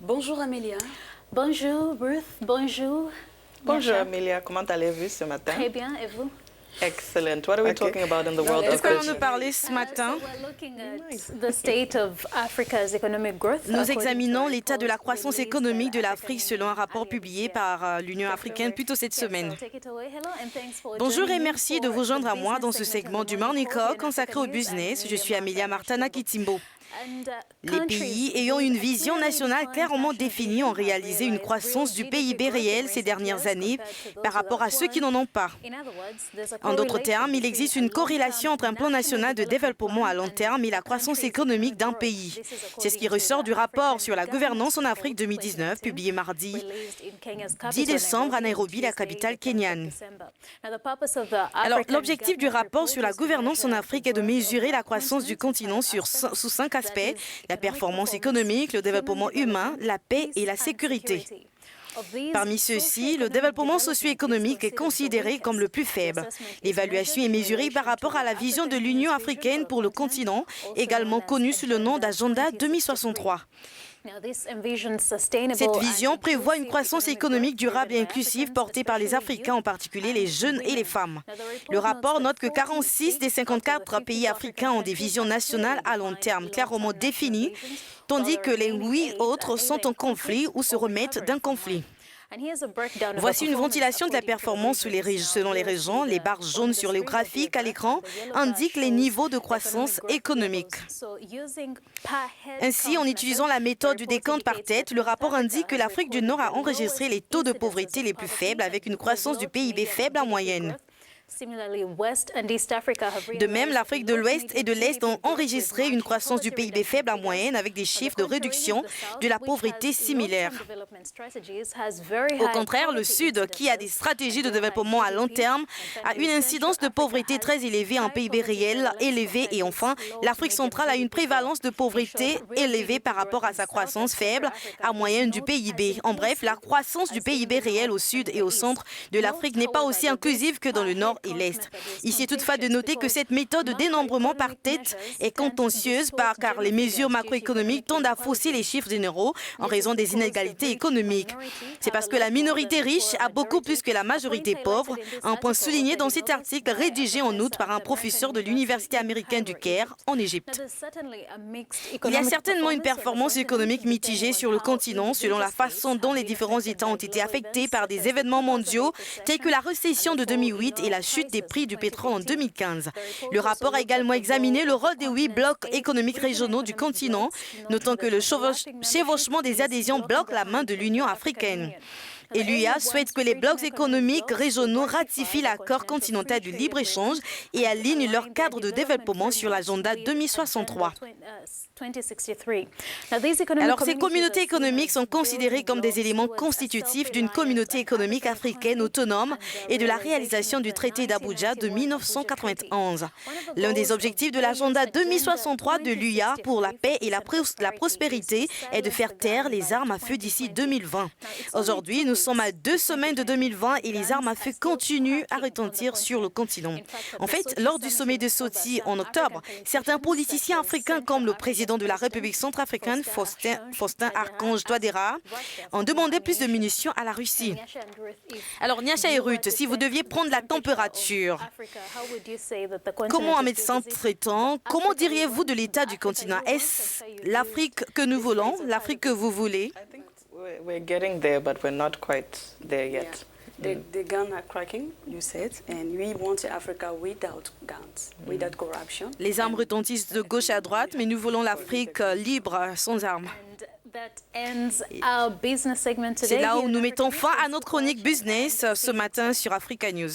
Bonjour Amélia. Bonjour Ruth, bonjour. Bonjour Nyasha. Amélia, comment allez-vous ce matin? Très bien, et vous? Excellent. What are we talking about in the world Est-ce of qu'on va business? nous parler ce matin? So we're looking at the state of Africa's economic growth. Nous examinons l'état de la croissance économique de l'Afrique selon un rapport publié par l'Union africaine plus tôt cette semaine. Bonjour et merci de vous joindre à moi dans ce segment du Morning Call consacré au business. Je suis Amélia Martana Kitimbo. Les pays ayant une vision nationale clairement définie ont réalisé une croissance du PIB réel ces dernières années par rapport à ceux qui n'en ont pas. En d'autres termes, il existe une corrélation entre un plan national de développement à long terme et la croissance économique d'un pays. C'est ce qui ressort du rapport sur la gouvernance en Afrique 2019, publié mardi 10 décembre à Nairobi, la capitale kenyane. Alors, l'objectif du rapport sur la gouvernance en Afrique est de mesurer la croissance du continent sous 5 aspects: la performance économique, le développement humain, la paix et la sécurité. Parmi ceux-ci, le développement socio-économique est considéré comme le plus faible. L'évaluation est mesurée par rapport à la vision de l'Union africaine pour le continent, également connue sous le nom d'Agenda 2063. Cette vision prévoit une croissance économique durable et inclusive portée par les Africains, en particulier les jeunes et les femmes. Le rapport note que 46 des 54 pays africains ont des visions nationales à long terme clairement définies, tandis que les 8 autres sont en conflit ou se remettent d'un conflit. Voici une ventilation de la performance selon les régions. Les barres jaunes sur les graphiques à l'écran indiquent les niveaux de croissance économique. Ainsi, en utilisant la méthode du décompte par tête, le rapport indique que l'Afrique du Nord a enregistré les taux de pauvreté les plus faibles avec une croissance du PIB faible en moyenne. De même, l'Afrique de l'Ouest et de l'Est ont enregistré une croissance du PIB faible en moyenne avec des chiffres de réduction de la pauvreté similaires. Au contraire, le Sud, qui a des stratégies de développement à long terme, a une incidence de pauvreté très élevée en PIB réel élevé. Et enfin, l'Afrique centrale a une prévalence de pauvreté élevée par rapport à sa croissance faible en moyenne du PIB. En bref, la croissance du PIB réel au Sud et au centre de l'Afrique n'est pas aussi inclusive que dans le Nord et l'Est. Ici est toutefois de noter que cette méthode de dénombrement par tête est contentieuse car les mesures macroéconomiques tendent à fausser les chiffres généraux en raison des inégalités économiques. C'est parce que la minorité riche a beaucoup plus que la majorité pauvre, un point souligné dans cet article rédigé en août par un professeur de l'Université américaine du Caire en Égypte. Il y a certainement une performance économique mitigée sur le continent selon la façon dont les différents États ont été affectés par des événements mondiaux tels que la récession de 2008 et la chute des prix du pétrole en 2015. Le rapport a également examiné le rôle des 8 blocs économiques régionaux du continent, notant que le chevauchement des adhésions bloque la main de l'Union africaine. Et l'UA souhaite que les blocs économiques régionaux ratifient l'accord continental du libre-échange et alignent leur cadre de développement sur l'agenda 2063. Alors, ces communautés économiques sont considérées comme des éléments constitutifs d'une communauté économique africaine autonome et de la réalisation du traité d'Abuja de 1991. L'un des objectifs de l'agenda 2063 de l'UA pour la paix et la prospérité est de faire taire les armes à feu d'ici 2020. Aujourd'hui, nous sommes à 2 semaines de 2020 et les armes à feu continuent à retentir sur le continent. En fait, lors du sommet de Sochi en octobre, certains politiciens africains comme le président de la République centrafricaine, Faustin Archange Touadéra, ont demandé plus de munitions à la Russie. Alors, Nyasha et Ruth, si vous deviez prendre la température, comment un médecin traitant, comment diriez-vous de l'état du continent? Est-ce l'Afrique que nous voulons, l'Afrique que vous voulez? We're getting there, but we're not quite there yet. The guns are cracking, you said, and we want Africa without guns, without corruption. Les armes retentissent de gauche à droite, mais nous voulons l'Afrique libre, sans armes. C'est là où nous mettons fin à notre chronique business ce matin sur Africa News.